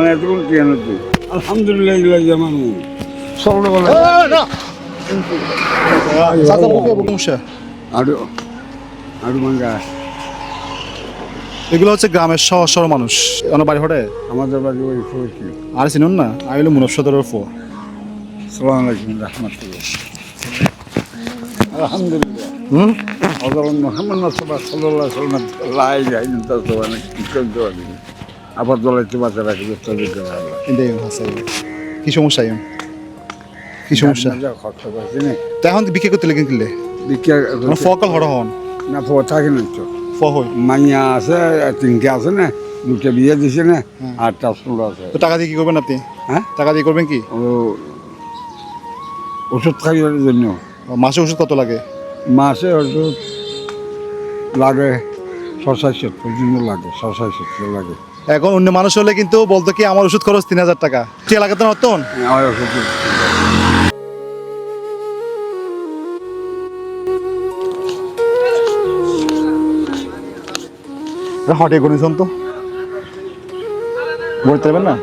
অনেকগুলো ট্রেন হচ্ছে আলহামদুলিল্লাহ যেমন আরো আরো মাঙ্গা এগুলো হচ্ছে গ্রামের সহজ সরল মানুষ আমার বাড়ি হটে আমাদের বাড়ি ওই ফুয়েছি আর চিনুন না আমি হলো মুনফ সদরের ফো সালাম আলাইকুম রহমতুল্লাহ আলহামদুলিল্লাহ হুম হযরত মুহাম্মদ সাল্লাল্লাহু আলাইহি ওয়াসাল্লাম লাই যাইন তো মানে কি করতে পারি আবার দলাইতে বাঁচা রাখবে তবে আল্লাহ কিন্তু হাসাই কি সমস্যা এম কি সমস্যা খরচ করছে না তা এখন বিক্রি করতে লেগে কিনলে বিক্রিয়া মানে ফকল হড় হন না ফো থাকে না তো ফ হই মাইয়া আছে তিনটে আছে না দুটো বিয়ে দিছে না আটটা স্কুল আছে তো টাকা দিয়ে কি করবেন আপনি হ্যাঁ টাকা দিয়ে করবেন কি ও ওষুধ খাইবার জন্য মাসে ওষুধ কত লাগে মাসে ওষুধ লাগে ৬৭ পর্যন্ত লাগে ৬৭ লাগে এখন অন্য মানুষ হলে কিন্তু বলতো কি আমার ওষুধ খরচ ৩,০০০ টাকা তুই এলাকাতে নতুন আমার ওষুধ হটে করেছেন তো বলতে পারবেন না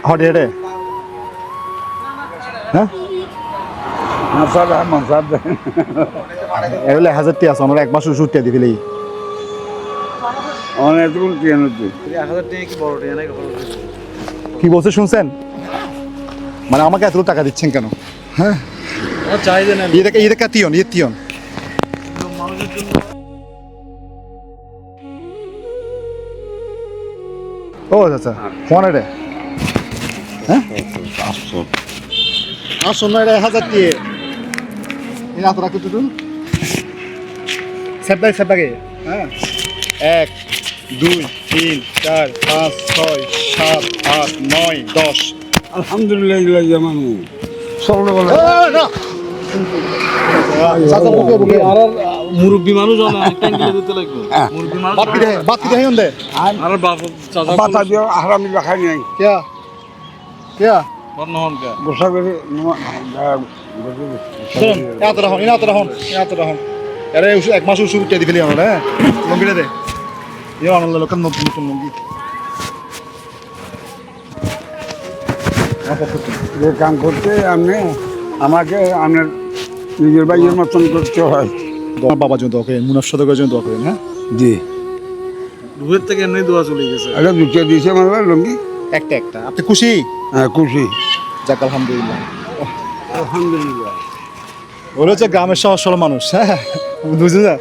হটে হেঁটে হ্যাঁ মশাদ এগুলো ১,০০০ টি আছে আমরা এক মাস ওষুধ দিয়ে দিবি অনেকগুলো ট্রেন হচ্ছে কি বলছে শুনছেন মানে আমাকে এতগুলো টাকা দিচ্ছেন কেন হ্যাঁ ইয়ে কাতিয়ন ইয়ে তিয়ন ও আচ্ছা ফোন রে হ্যাঁ 500 না 1,000 দিয়ে এই না তো রাখো তুই সেপটাকে হ্যাঁ 1 2 3 4 5 6 7 8 9 10 আলহামদুলিল্লাহ যেমন মুরব্বী মানুষ দিতে লাগবে মুরব্বী মানুষ বাতি দে হন্দে আর বাপ চাচা বাতা দিও আরামি রাখাই নাই কিয়া কিয়া বর্ণ হন কে গোসা করে শুন এত রাখুন আরে এক মাস ওষুধ উঠিয়ে দিবি আমরা হ্যাঁ লঙ্গিটা দে ইয়ে আনন্দ লোকের নতুন নতুন লঙ্গি যে কাম করতে আপনি আমাকে আপনার নিজের ভাইয়ের মতন করতে হয় তোমার বাবার জন্য দোয়া করেন মুনাফ সদকের জন্য দোয়া করেন হ্যাঁ জি রুহের থেকে এমনি দোয়া চলে গেছে আরে দুটো দিয়েছে আমার লঙ্গি একটা আপনি খুশি হ্যাঁ খুশি যাক আলহামদুলিল্লাহ আলহামদুলিল্লাহ ওরা হচ্ছে গ্রামের সহজ সরল মানুষ হ্যাঁ বুঝলেন